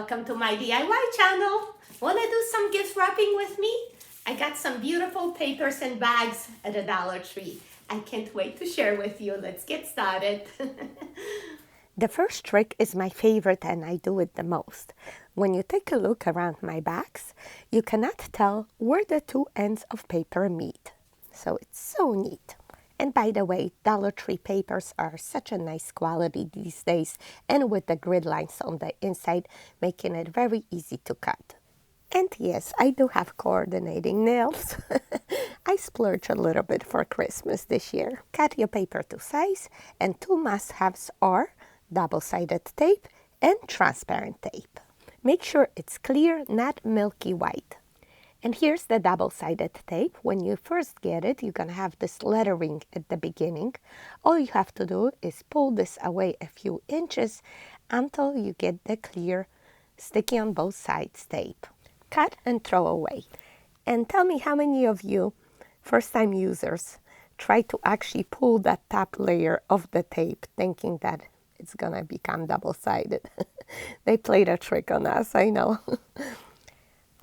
welcome to my DIY channel. Wanna do some gift wrapping with me? I got some beautiful papers and bags at a Dollar Tree. I can't wait to share with you. Let's get started. The first trick is my favorite and I do it the most. When you take a look around my bags, you cannot tell where the two ends of paper meet. So it's so neat. And by the way, Dollar Tree papers are such a nice quality these days, and with the grid lines on the inside, making it very easy to cut. And yes, I do have coordinating nails. I splurged a little bit for Christmas this year. Cut your paper to size, and two must-haves are double-sided tape and transparent tape. Make sure it's clear, not milky white. And here's the double-sided tape. When you first get it, you're going to have this lettering at the beginning. All you have to do is pull this away a few inches until you get the clear, sticky on both sides tape. Cut and throw away. And tell me how many of you, first-time users, try to actually pull that top layer of the tape thinking that it's going to become double-sided. They played a trick on us, I know.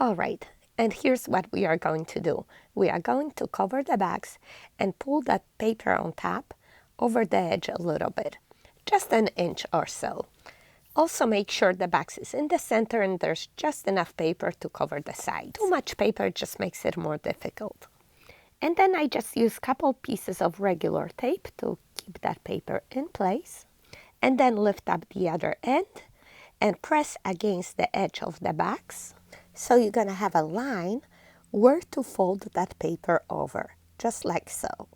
All right. And here's what we are going to do. We are going to cover the bags and pull that paper on top over the edge a little bit, just an inch or so. Also make sure the box is in the center and there's just enough paper to cover the sides. Too much paper just makes it more difficult. And then I just use a couple pieces of regular tape to keep that paper in place. And then lift up the other end and press against the edge of the box. So you're going to have a line where to fold that paper over, just like so.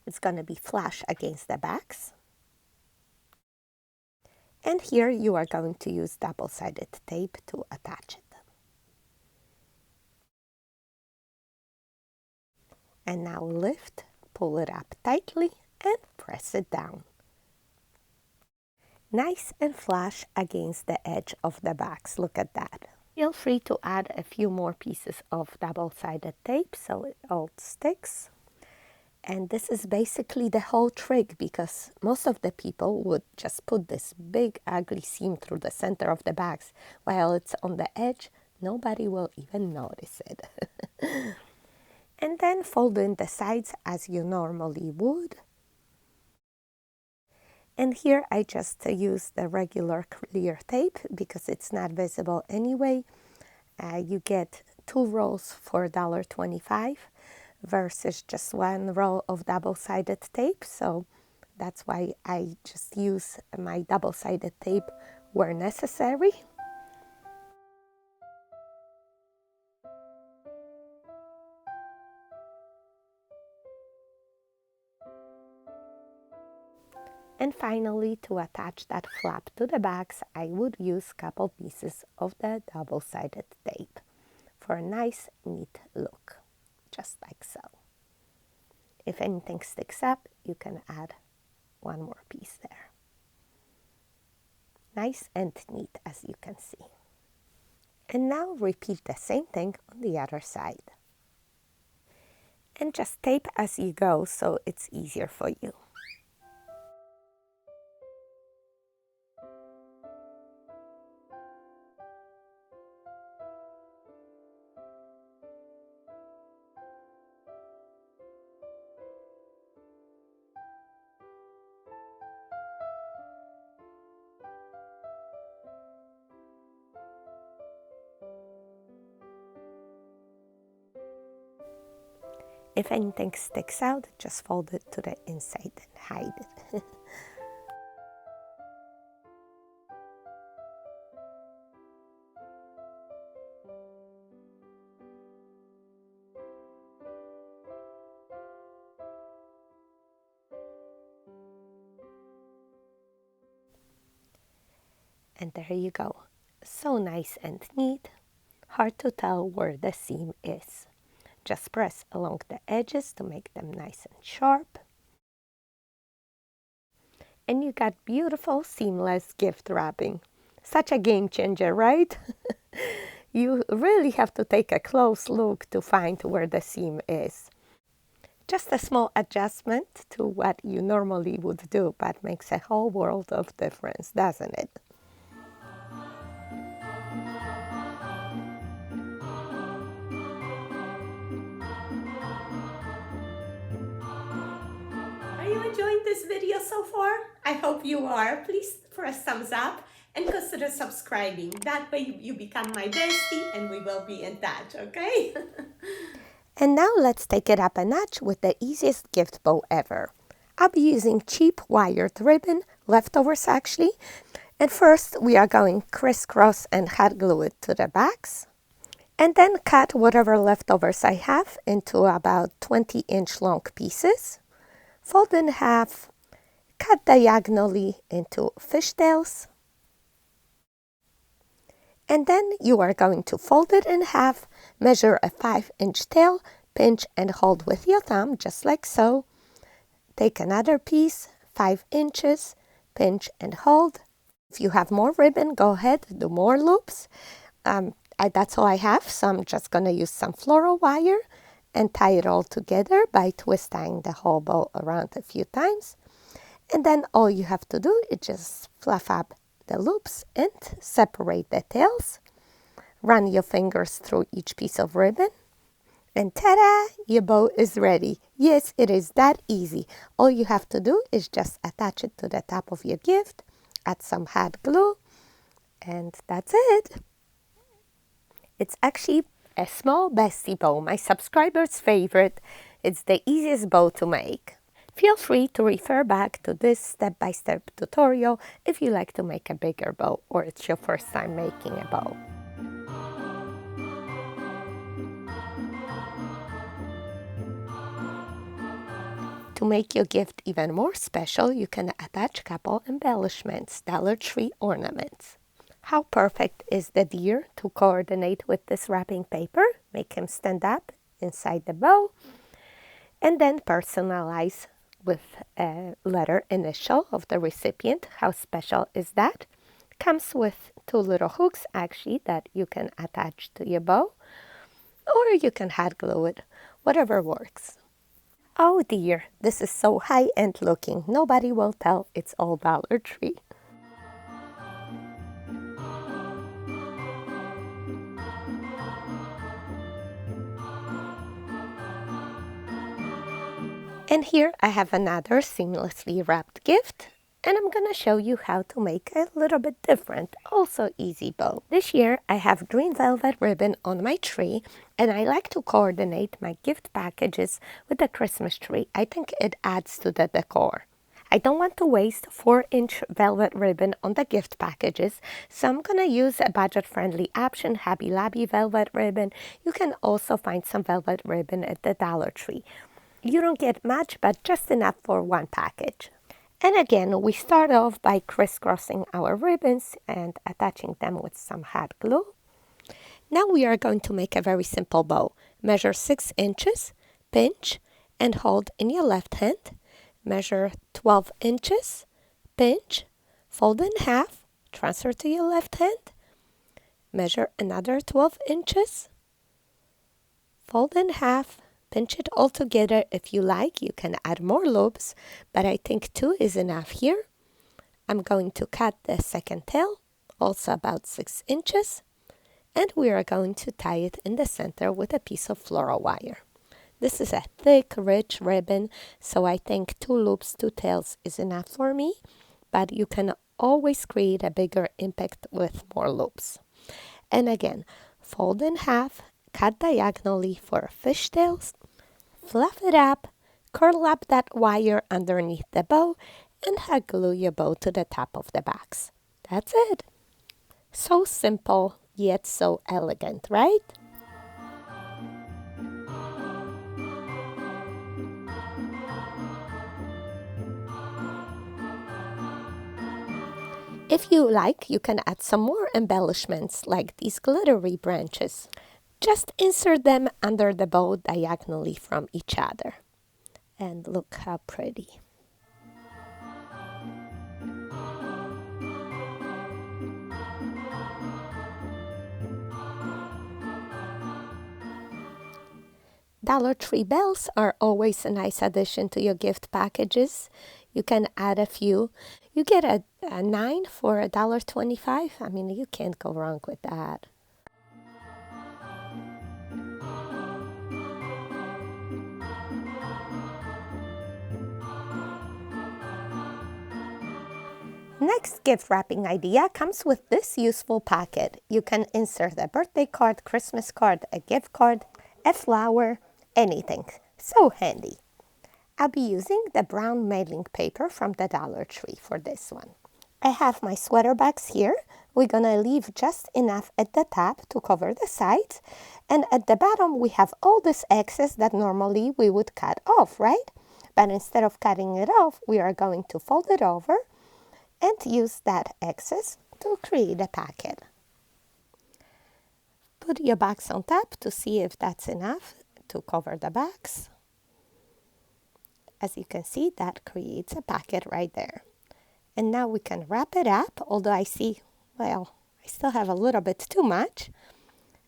It's going to be flush against the box. And here you are going to use double-sided tape to attach it. And now lift, pull it up tightly, and press it down. Nice and flush against the edge of the box. Look at that. Feel free to add a few more pieces of double-sided tape so it all sticks. And this is basically the whole trick, because most of the people would just put this big ugly seam through the center of the bags. While it's on the edge, nobody will even notice it. And then fold in the sides as you normally would. And here I just use the regular clear tape because it's not visible anyway. You get 2 rolls for $1.25 versus just 1 roll of double-sided tape. So that's why I just use my double-sided tape where necessary. And finally, to attach that flap to the bags, I would use a couple pieces of the double-sided tape for a nice, neat look, just like so. If anything sticks up, you can add 1 more piece there. Nice and neat, as you can see. And now repeat the same thing on the other side. And just tape as you go so it's easier for you. If anything sticks out, just fold it to the inside and hide it. And there you go. So nice and neat. Hard to tell where the seam is. Just press along the edges to make them nice and sharp. And you got beautiful seamless gift wrapping. Such a game changer, right? You really have to take a close look to find where the seam is. Just a small adjustment to what you normally would do, but makes a whole world of difference, doesn't it? Are you enjoying this video so far? I hope you are. Please press thumbs up and consider subscribing. That way you become my bestie and we will be in touch, okay? And now let's take it up a notch with the easiest gift bow ever. I'll be using cheap wired ribbon, leftovers actually. And first we are going crisscross and hot glue it to the backs. And then cut whatever leftovers I have into about 20-inch long pieces. Fold in half, cut diagonally into fishtails. And then you are going to fold it in half, measure a 5-inch tail, pinch and hold with your thumb, just like so. Take another piece, 5 inches, pinch and hold. If you have more ribbon, go ahead, do more loops. That's all I have, so I'm just going to use some floral wire and tie it all together by twisting the whole bow around a few times. And then all you have to do is just fluff up the loops and separate the tails. Run your fingers through each piece of ribbon. And ta-da! Your bow is ready. Yes, it is that easy. All you have to do is just attach it to the top of your gift, add some hot glue, and that's it. It's actually a small bestie bow, my subscribers' favorite. It's the easiest bow to make. Feel free to refer back to this step-by-step tutorial if you like to make a bigger bow or it's your first time making a bow. To make your gift even more special, you can attach a couple embellishments, Dollar Tree ornaments. How perfect is the deer to coordinate with this wrapping paper? Make him stand up inside the bow. And then personalize with a letter initial of the recipient. How special is that? Comes with 2 little hooks actually that you can attach to your bow. Or you can hot glue it, whatever works. Oh dear, this is so high-end looking. Nobody will tell it's all Dollar Tree. And here I have another seamlessly wrapped gift. And I'm going to show you how to make a little bit different, also easy bow. This year I have green velvet ribbon on my tree, and I like to coordinate my gift packages with the Christmas tree. I think it adds to the decor. I don't want to waste 4-inch velvet ribbon on the gift packages, so I'm going to use a budget-friendly option, Hobby Lobby velvet ribbon. You can also find some velvet ribbon at the Dollar Tree. You don't get much, but just enough for one package. And again, we start off by crisscrossing our ribbons and attaching them with some hot glue. Now we are going to make a very simple bow. Measure 6 inches, pinch, and hold in your left hand. Measure 12 inches, pinch, fold in half, transfer to your left hand. Measure another 12 inches, fold in half, pinch it all together. If you like, you can add more loops, but I think 2 is enough here. I'm going to cut the second tail, also about 6 inches, and we are going to tie it in the center with a piece of floral wire. This is a thick, rich ribbon, so I think 2 loops, 2 tails is enough for me, but you can always create a bigger impact with more loops. And again, fold in half, cut diagonally for fishtails, fluff it up, curl up that wire underneath the bow, and hot glue your bow to the top of the box. That's it. So simple, yet so elegant, right? If you like, you can add some more embellishments like these glittery branches. Just insert them under the bow diagonally from each other. And look how pretty. Dollar Tree bells are always a nice addition to your gift packages. You can add a few. You get a 9 for $1.25. I mean, you can't go wrong with that. Next gift wrapping idea comes with this useful packet. You can insert a birthday card, Christmas card, a gift card, a flower, anything. So handy. I'll be using the brown mailing paper from the Dollar Tree for this one. I have my sweater bags here. We're gonna leave just enough at the top to cover the sides. And at the bottom, we have all this excess that normally we would cut off, right? But instead of cutting it off, we are going to fold it over and use that excess to create a packet. Put your bags on top to see if that's enough to cover the bags. As you can see, that creates a packet right there. And now we can wrap it up, although I see, well, I still have a little bit too much.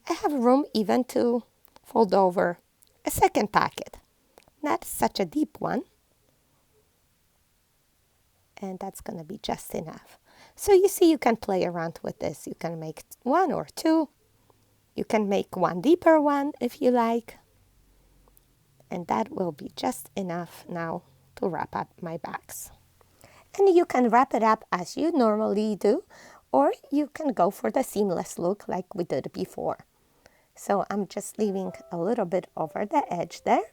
I have room even to fold over a second packet. Not such a deep one. And that's going to be just enough. So you see, you can play around with this. You can make one or two. You can make one deeper one if you like. And that will be just enough now to wrap up my bags. And you can wrap it up as you normally do, or you can go for the seamless look like we did before. So I'm just leaving a little bit over the edge there.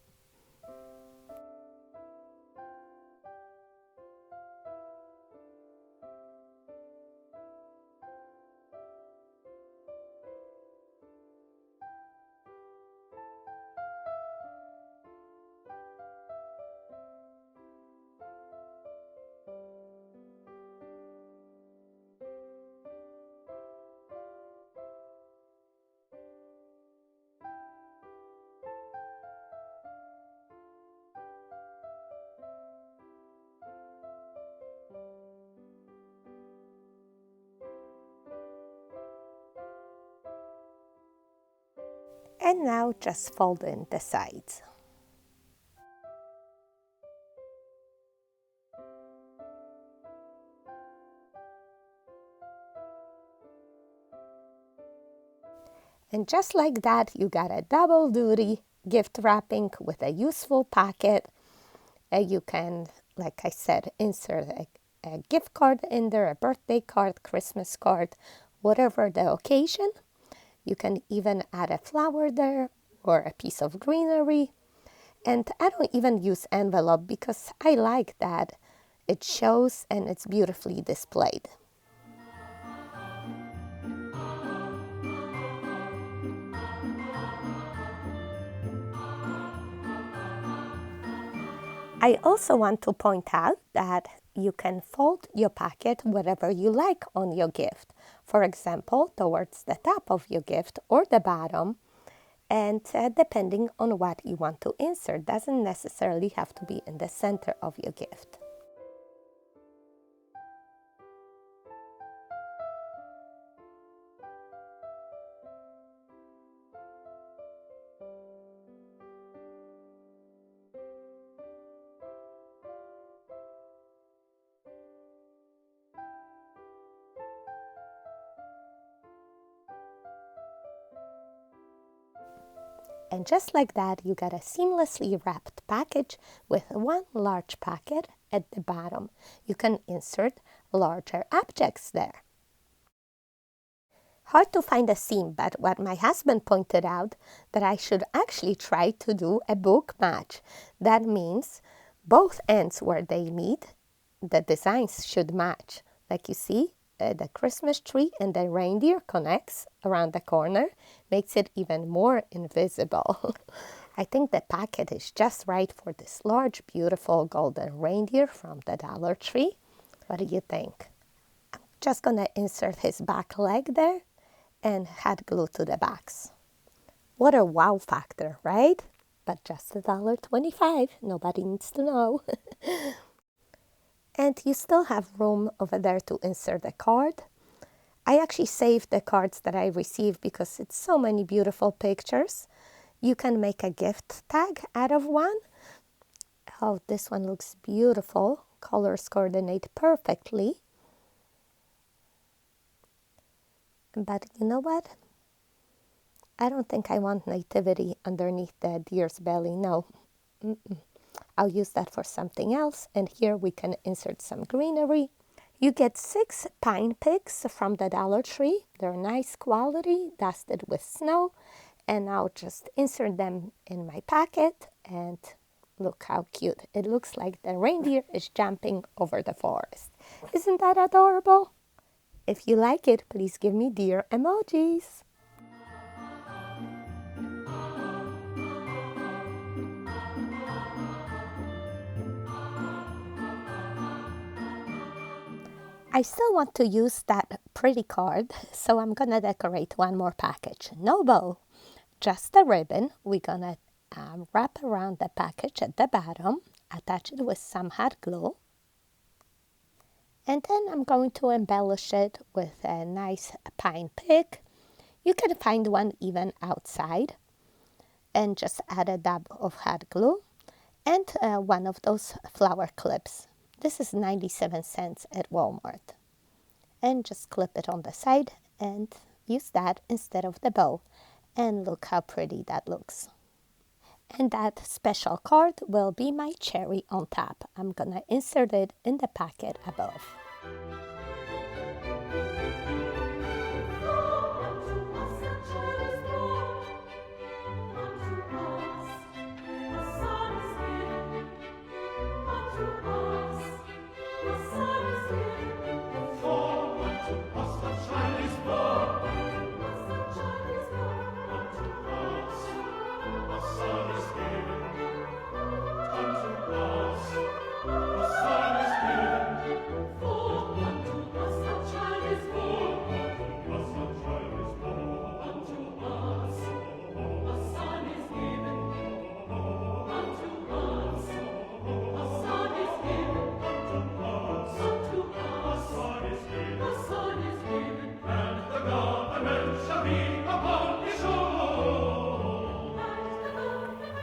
And now just fold in the sides. And just like that, you got a double duty gift wrapping with a useful packet. You can, like I said, insert a gift card in there, a birthday card, Christmas card, whatever the occasion. You can even add a flower there or a piece of greenery. And I don't even use envelope because I like that. It shows and it's beautifully displayed. I also want to point out that you can fold your packet wherever you like on your gift. For example, towards the top of your gift or the bottom. And depending on what you want to insert, doesn't necessarily have to be in the center of your gift. And just like that, you got a seamlessly wrapped package with one large packet at the bottom. You can insert larger objects there. Hard to find a seam, but what my husband pointed out that I should actually try to do a book match. That means both ends where they meet, the designs should match. Like you see, the Christmas tree and the reindeer connects around the corner, makes it even more invisible. I think the packet is just right for this large, beautiful golden reindeer from the Dollar Tree. What do you think? I'm just gonna insert his back leg there and hot glue to the backs. What a wow factor, right? But just $1.25. Nobody needs to know. And you still have room over there to insert a card. I actually saved the cards that I received because it's so many beautiful pictures. You can make a gift tag out of one. Oh, this one looks beautiful. Colors coordinate perfectly. But you know what? I don't think I want nativity underneath the deer's belly. No. I'll use that for something else. And here we can insert some greenery. You get 6 pine picks from the Dollar Tree. They're nice quality, dusted with snow. And I'll just insert them in my packet. And look how cute. It looks like the reindeer is jumping over the forest. Isn't that adorable? If you like it, please give me deer emojis. I still want to use that pretty card, so I'm gonna decorate one more package. No bow, just a ribbon. We're gonna wrap around the package at the bottom, attach it with some hot glue, and then I'm going to embellish it with a nice pine pick. You can find one even outside, and just add a dab of hot glue and one of those flower clips. This is 97 cents at Walmart. And just clip it on the side and use that instead of the bow. And look how pretty that looks. And that special card will be my cherry on top. I'm gonna insert it in the packet above.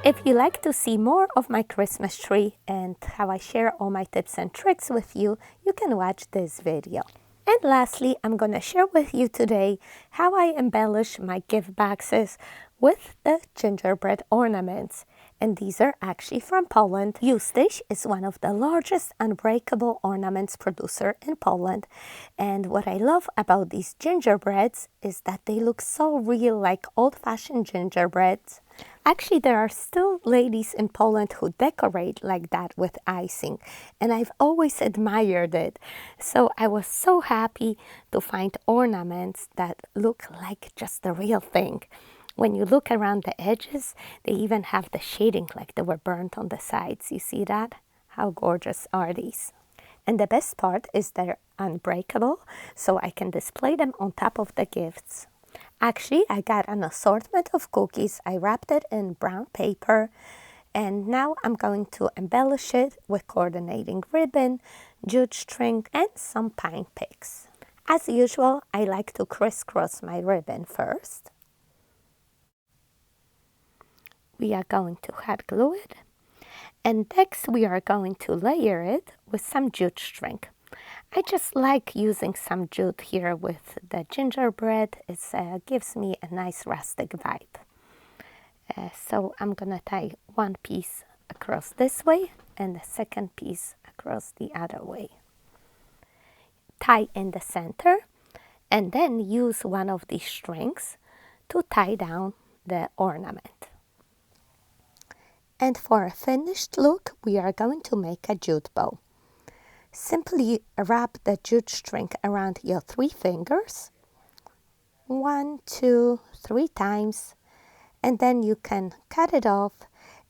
If you like to see more of my Christmas tree and how I share all my tips and tricks with you, you can watch this video. And lastly, I'm going to share with you today how I embellish my gift boxes with the gingerbread ornaments. And these are actually from Poland. Justyś is one of the largest unbreakable ornaments producer in Poland. And what I love about these gingerbreads is that they look so real, like old-fashioned gingerbreads. Actually, there are still ladies in Poland who decorate like that with icing, and I've always admired it. So I was so happy to find ornaments that look like just the real thing. When you look around the edges, they even have the shading like they were burnt on the sides. You see that? How gorgeous are these? And the best part is they're unbreakable, so I can display them on top of the gifts. Actually, I got an assortment of cookies. I wrapped it in brown paper, and now I'm going to embellish it with coordinating ribbon, jute string, and some pine picks. As usual, I like to crisscross my ribbon first. We are going to hot glue it, and next we are going to layer it with some jute string. I just like using some jute here with the gingerbread. It gives me a nice rustic vibe. So I'm gonna tie one piece across this way and the second piece across the other way. Tie in the center and then use one of these strings to tie down the ornament. And for a finished look, we are going to make a jute bow. Simply wrap the jute string around your 3 fingers, 1, 2, 3 times, and then you can cut it off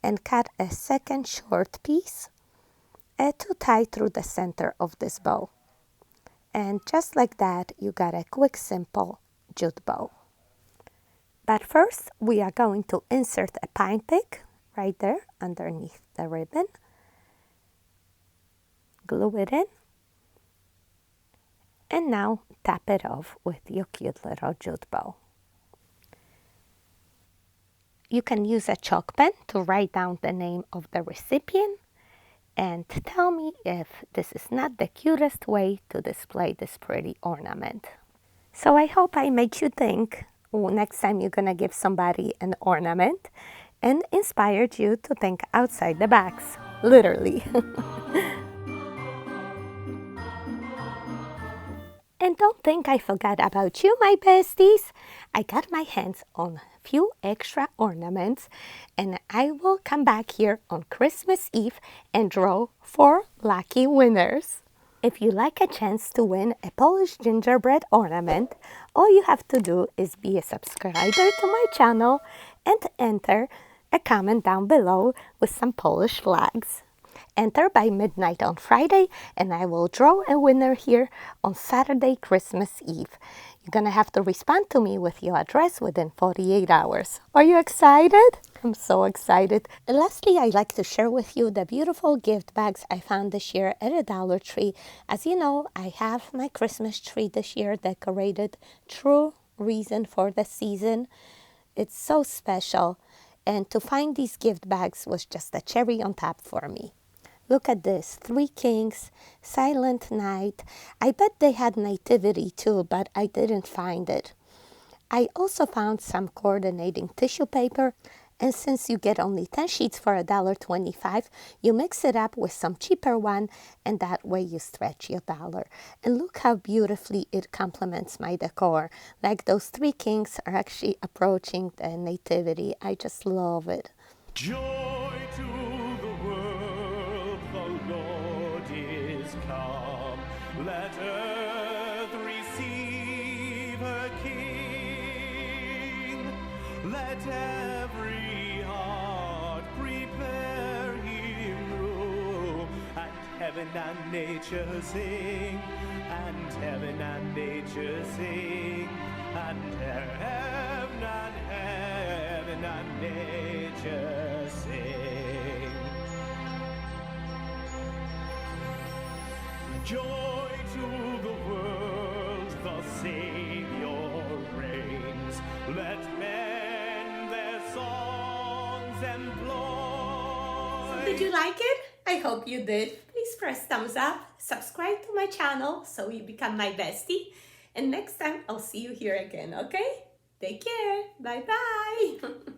and cut a second short piece to tie through the center of this bow. And just like that, you got a quick, simple jute bow. But first, we are going to insert a pine pick right there underneath the ribbon. Glue it in, and now tap it off with your cute little jute bow. You can use a chalk pen to write down the name of the recipient and tell me if this is not the cutest way to display this pretty ornament. So I hope I made you think next time you're gonna give somebody an ornament and inspired you to think outside the box, literally. And don't think I forgot about you, my besties. I got my hands on a few extra ornaments, and I will come back here on Christmas Eve and draw 4 lucky winners. If you like a chance to win a Polish gingerbread ornament, all you have to do is be a subscriber to my channel and enter a comment down below with some Polish flags. Enter by midnight on Friday, and I will draw a winner here on Saturday, Christmas Eve. You're gonna have to respond to me with your address within 48 hours. Are you excited? I'm so excited. And lastly, I'd like to share with you the beautiful gift bags I found this year at a Dollar Tree. As you know, I have my Christmas tree this year decorated. True reason for the season. It's so special. And to find these gift bags was just a cherry on top for me. Look at this, 3 kings, silent night. I bet they had nativity too, but I didn't find it. I also found some coordinating tissue paper, and since you get only 10 sheets for $1.25, you mix it up with some cheaper one, and that way you stretch your dollar. And look how beautifully it complements my decor. Like those 3 kings are actually approaching the nativity. I just love it. Joy to the world, the Lord is come. Let earth receive her King. Let every heart prepare him room. And heaven and nature sing, and heaven and nature sing, and heaven and nature sing. Joy to the world, the Savior reigns. Let men their songs employ. So did you like it? I hope you did. Please press thumbs up, subscribe to my channel so you become my bestie. And next time I'll see you here again, okay? Take care. Bye-bye.